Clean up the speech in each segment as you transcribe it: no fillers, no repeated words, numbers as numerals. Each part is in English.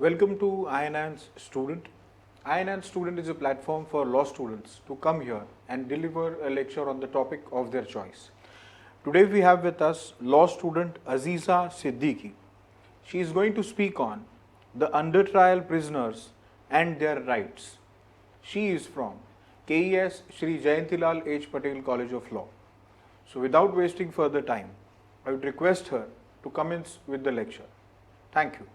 Welcome to INAN's Student. INAN Student is a platform for law students to come here and deliver a lecture on the topic of their choice. Today we have with us law student Aziza Siddiqui. She is going to speak on the under trial prisoners and their rights. She is from KES Shri Jayantilal H. Patel College of Law. So without wasting further time, I would request her to commence with the lecture. Thank you.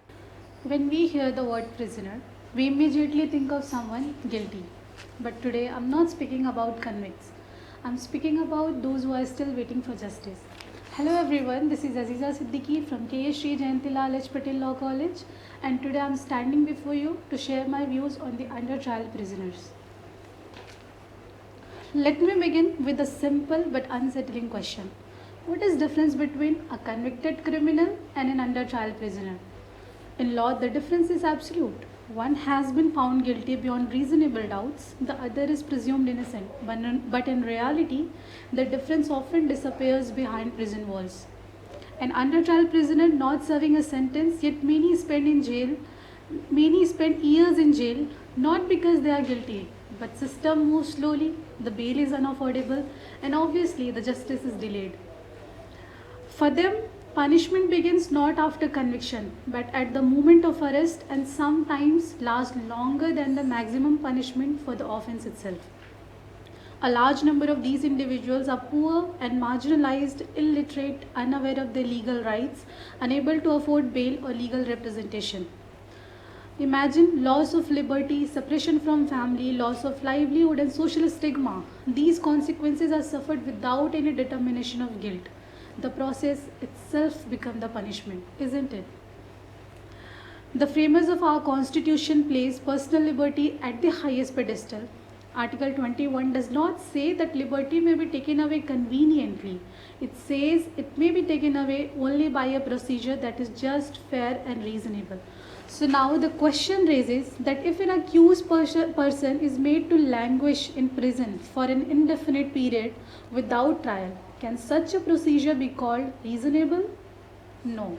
When we hear the word prisoner, we immediately think of someone guilty. But today I'm not speaking about convicts. I'm speaking about those who are still waiting for justice. Hello everyone, this is Aziza Siddiqui from KS Shri Jayantilal H. Patel Law College, and today I'm standing before you to share my views on the under trial prisoners. Let me begin with a simple but unsettling question. What is the difference between a convicted criminal and an under trial prisoner? In law, the difference is absolute. One has been found guilty beyond reasonable doubts, the other is presumed innocent. But in reality, the difference often disappears behind prison walls. An under trial prisoner not serving a sentence, yet many spend years in jail, not because they are guilty, but system moves slowly, the bail is unaffordable, and obviously the justice is delayed. For them, punishment begins not after conviction, but at the moment of arrest, and sometimes lasts longer than the maximum punishment for the offense itself. A large number of these individuals are poor and marginalized, illiterate, unaware of their legal rights, unable to afford bail or legal representation. Imagine loss of liberty, separation from family, loss of livelihood, and social stigma. These consequences are suffered without any determination of guilt. The process itself becomes the punishment, isn't it? The framers of our constitution place personal liberty at the highest pedestal. Article 21 does not say that liberty may be taken away conveniently. It says it may be taken away only by a procedure that is just, fair and reasonable. So now the question raises that if an accused person is made to languish in prison for an indefinite period without trial, can such a procedure be called reasonable? No.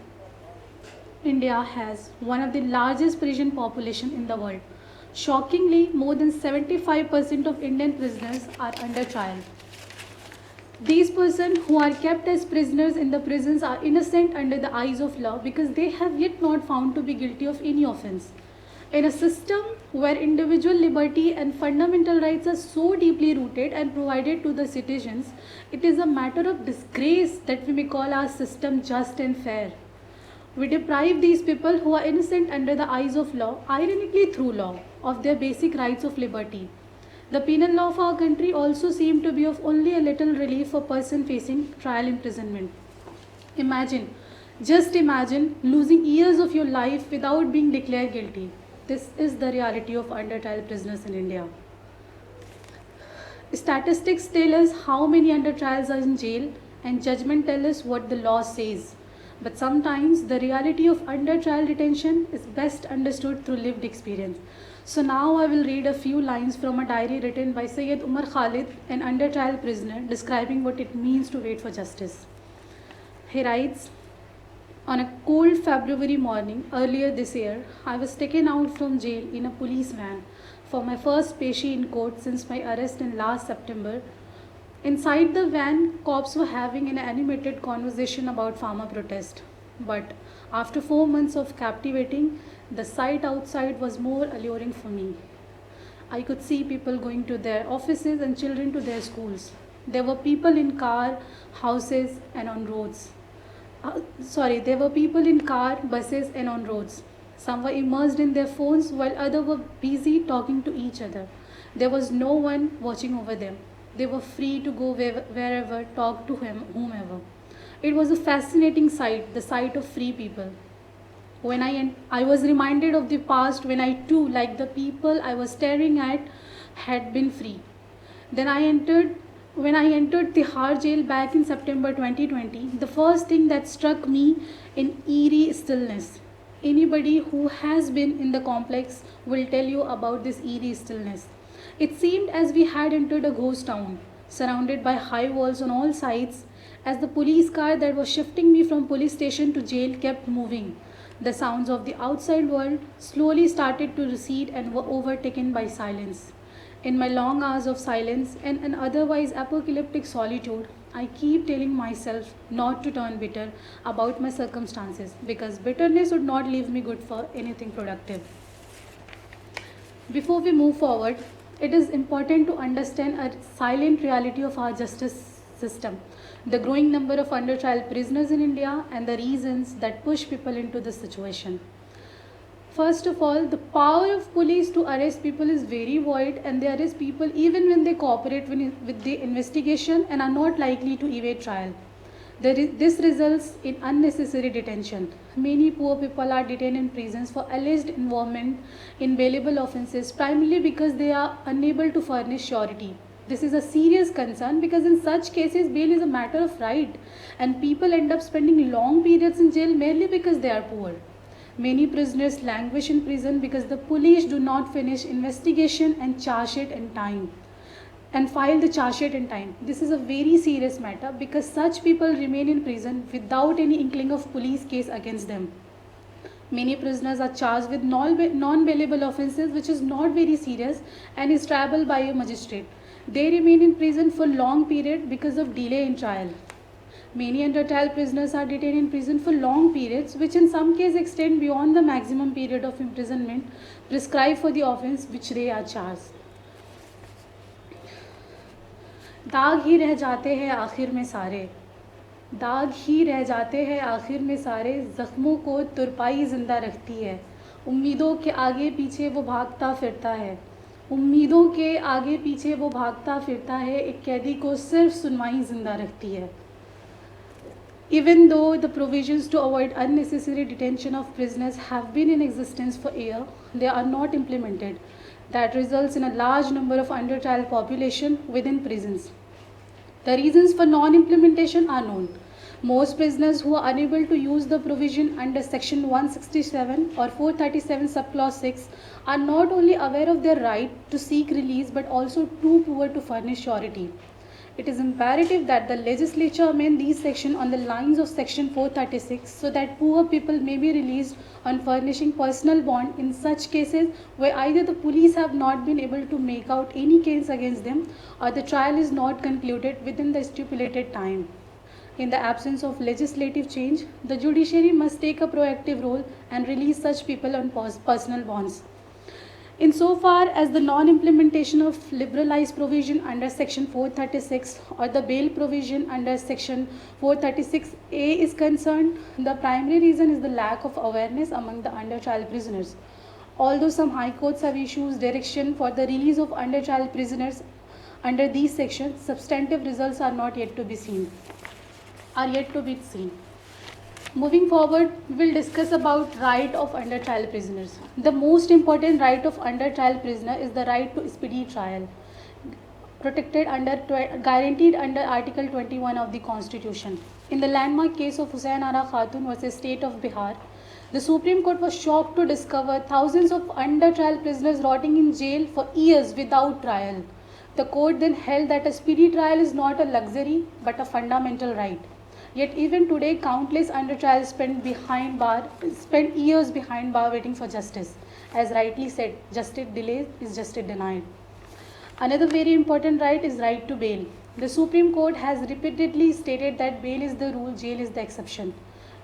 India has one of the largest prison population in the world. Shockingly, more than 75% of Indian prisoners are under trial. These persons who are kept as prisoners in the prisons are innocent under the eyes of law because they have yet not found to be guilty of any offense. In a system where individual liberty and fundamental rights are so deeply rooted and provided to the citizens, it is a matter of disgrace that we may call our system just and fair. We deprive these people who are innocent under the eyes of law, ironically through law, of their basic rights of liberty. The penal law of our country also seems to be of only a little relief for a person facing trial imprisonment. Just imagine losing years of your life without being declared guilty. This is the reality of under trial prisoners in India. Statistics tell us how many under trials are in jail, and judgment tell us what the law says. But sometimes the reality of under trial detention is best understood through lived experience. So now I will read a few lines from a diary written by Syed Umar Khalid, an under trial prisoner, describing what it means to wait for justice. He writes, on a cold February morning earlier this year, I was taken out from jail in a police van for my first peshi in court since my arrest in last September. Inside the van, cops were having an animated conversation about farmer protest. But after 4 months of captivating, the sight outside was more alluring for me. I could see people going to their offices and children to their schools. There were people in car, houses and on roads. There were people in car, buses and on roads. Some were immersed in their phones while others were busy talking to each other. There was no one watching over them. They were free to go wherever, talk to whomever. It was a fascinating sight, the sight of free people. When I was reminded of the past when I too, like the people I was staring at, had been free. When I entered Tihar jail back in September 2020, the first thing that struck me in eerie stillness. Anybody who has been in the complex will tell you about this eerie stillness. It seemed as we had entered a ghost town, surrounded by high walls on all sides, as the police car that was shifting me from police station to jail kept moving. The sounds of the outside world slowly started to recede and were overtaken by silence. In my long hours of silence and an otherwise apocalyptic solitude, I keep telling myself not to turn bitter about my circumstances because bitterness would not leave me good for anything productive. Before we move forward, it is important to understand a silent reality of our justice system, the growing number of under trial prisoners in India, and the reasons that push people into this situation. First of all, the power of police to arrest people is very wide, and they arrest people even when they cooperate with the investigation and are not likely to evade trial. This results in unnecessary detention. Many poor people are detained in prisons for alleged involvement in bailable offences, primarily because they are unable to furnish surety. This is a serious concern because in such cases, bail is a matter of right, and people end up spending long periods in jail merely because they are poor. Many prisoners languish in prison because the police do not finish investigation and charge sheet in time and file the charge sheet in time. This is a very serious matter because such people remain in prison without any inkling of police case against them. Many prisoners are charged with non-bailable offences, which is not very serious and is triable by a magistrate. They remain in prison for long period because of delay in trial. Many under trial prisoners are detained in prison for long periods, which in some cases extend beyond the maximum period of imprisonment prescribed for the offence which they are charged. दाग ही रह जाते हैं आखिर में सारे, दाग ही रह जाते हैं आखिर में सारे, जख्मों को तुरपाई जिंदा रखती है, उम्मीदों के आगे पीछे वो भागता फिरता है, उम्मीदों के आगे पीछे वो भागता फिरता है, एक कैदी को सिर्फ सुनवाई जिंदा रखती है. Even though the provisions to avoid unnecessary detention of prisoners have been in existence for years, they are not implemented. That results in a large number of under trial population within prisons. The reasons for non-implementation are known. Most prisoners who are unable to use the provision under Section 167 or 437 subclause 6 are not only aware of their right to seek release but also too poor to furnish surety. It is imperative that the legislature amend these sections on the lines of Section 436 so that poor people may be released on furnishing personal bond in such cases where either the police have not been able to make out any case against them or the trial is not concluded within the stipulated time. In the absence of legislative change, the judiciary must take a proactive role and release such people on personal bonds. Insofar as the non-implementation of liberalized provision under Section 436 or the bail provision under Section 436A is concerned, the primary reason is the lack of awareness among the under trial prisoners. Although some high courts have issued direction for the release of under trial prisoners under these sections, substantive results are yet to be seen. Moving forward, we will discuss about right of under trial prisoners. The most important right of under trial prisoner is the right to speedy trial, guaranteed under Article 21 of the Constitution. In the landmark case of Hussain Ara Khatun versus State of Bihar, the Supreme Court was shocked to discover thousands of under trial prisoners rotting in jail for years without trial. The court then held that a speedy trial is not a luxury but a fundamental right. Yet even today, countless under trials spend years behind bar waiting for justice. As rightly said, justice delayed is justice denied. Another very important right is right to bail. The Supreme Court has repeatedly stated that bail is the rule, jail is the exception.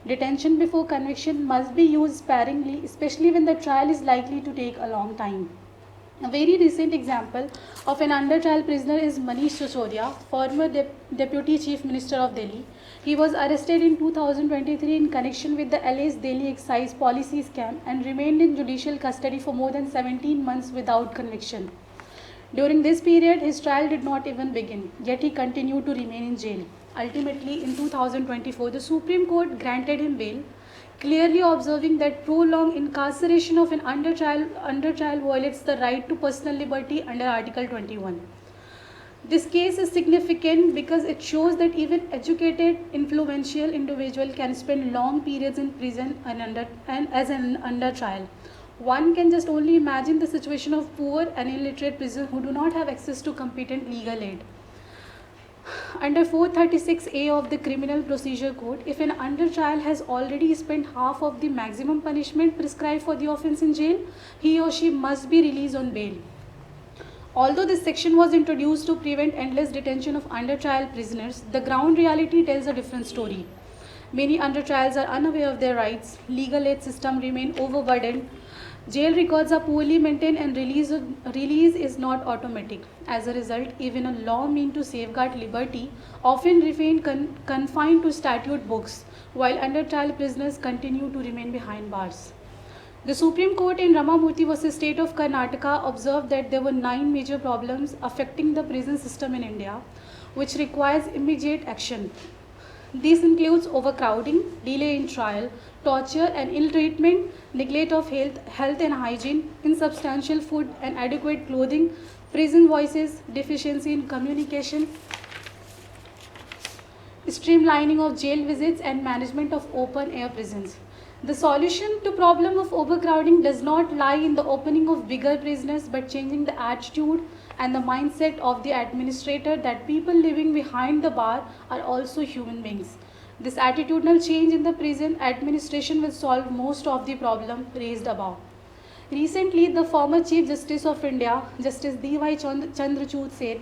Detention before conviction must be used sparingly, especially when the trial is likely to take a long time. A very recent example of an under trial prisoner is Manish Sisodia, former Deputy Chief Minister of Delhi. He was arrested in 2023 in connection with the alleged Delhi excise policy scam and remained in judicial custody for more than 17 months without conviction. During this period, his trial did not even begin, yet he continued to remain in jail. Ultimately, in 2024, the Supreme Court granted him bail, clearly observing that prolonged incarceration of an under trial violates the right to personal liberty under Article 21. This case is significant because it shows that even educated, influential individual can spend long periods in prison as an under trial. One can just only imagine the situation of poor and illiterate prisoners who do not have access to competent legal aid. Under 436A of the Criminal Procedure Code, if an under trial has already spent half of the maximum punishment prescribed for the offence in jail, he or she must be released on bail. Although this section was introduced to prevent endless detention of under trial prisoners, the ground reality tells a different story. Many under trials are unaware of their rights, legal aid system remain overburdened, jail records are poorly maintained, and release is not automatic. As a result, even a law meant to safeguard liberty often remain confined to statute books, while under trial prisoners continue to remain behind bars. The Supreme Court in Ramamurthy vs. State of Karnataka observed that there were 9 major problems affecting the prison system in India, which requires immediate action. This includes overcrowding, delay in trial, torture and ill treatment, neglect of health and hygiene, insubstantial food and adequate clothing, prison voices, deficiency in communication, streamlining of jail visits and management of open air prisons. The solution to problem of overcrowding does not lie in the opening of bigger prisons but changing the attitude and the mindset of the administrator that people living behind the bar are also human beings. This attitudinal change in the prison administration will solve most of the problem raised above. Recently, the former Chief Justice of India, Justice D.Y. Chandrachud said,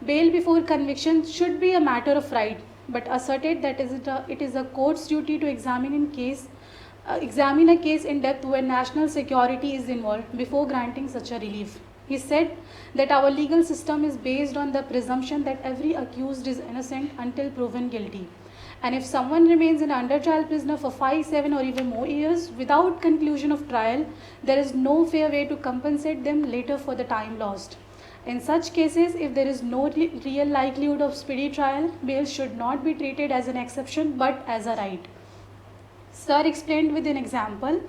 bail before conviction should be a matter of right, but asserted that it is a court's duty to examine a case in depth when national security is involved before granting such a relief. He said that our legal system is based on the presumption that every accused is innocent until proven guilty. And if someone remains an under trial prisoner for 5, 7 or even more years without conclusion of trial, there is no fair way to compensate them later for the time lost. In such cases, if there is no real likelihood of speedy trial, bail should not be treated as an exception but as a right. Sir explained with an example.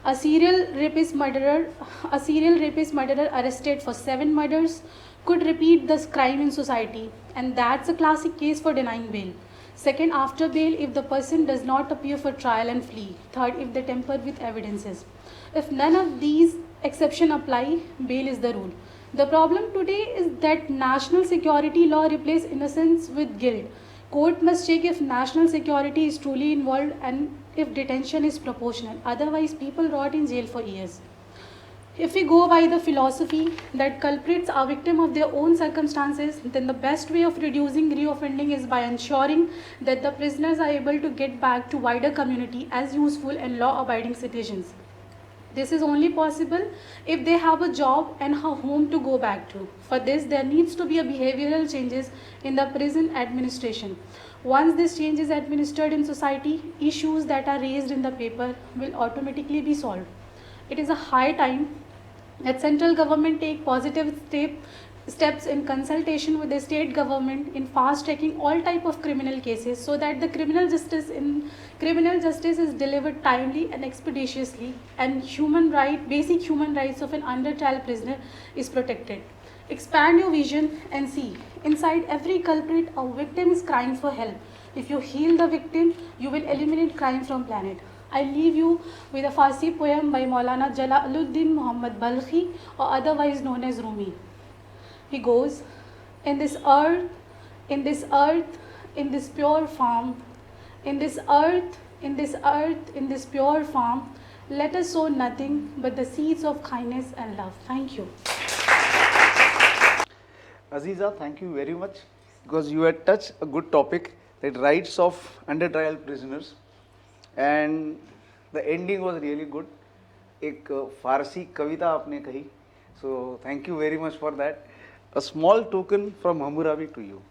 A serial rapist murderer arrested for 7 murders could repeat this crime in society, and that's a classic case for denying bail. Second, after bail, if the person does not appear for trial and flee. Third, if they tamper with evidences. If none of these exceptions apply, bail is the rule. The problem today is that national security law replaces innocence with guilt. Court must check if national security is truly involved and if detention is proportional. Otherwise, people rot in jail for years. If we go by the philosophy that culprits are victims of their own circumstances, then the best way of reducing reoffending is by ensuring that the prisoners are able to get back to wider community as useful and law-abiding citizens. This is only possible if they have a job and a home to go back to. For this, there needs to be a behavioral changes in the prison administration. Once this change is administered in society, issues that are raised in the paper will automatically be solved. It is a high time that central government take positive steps in consultation with the state government in fast tracking all type of criminal cases so that the criminal justice is delivered timely and expeditiously, and basic human rights of an under trial prisoner is protected. Expand your vision and see inside every culprit a victim is crying for help. If you heal the victim, you will eliminate crime from planet. I leave you with a Farsi poem by Maulana Jalaluddin Muhammad Balkhi, or otherwise known as Rumi. He goes, in this earth, in this pure farm, in this pure farm, let us sow nothing but the seeds of kindness and love. Thank you. Aziza, thank you very much, because you had touched a good topic, that rights of under trial prisoners, and the ending was really good. एक फारसी कविता आपने कही, so thank you very much for that. A small token from Hammurabi to you.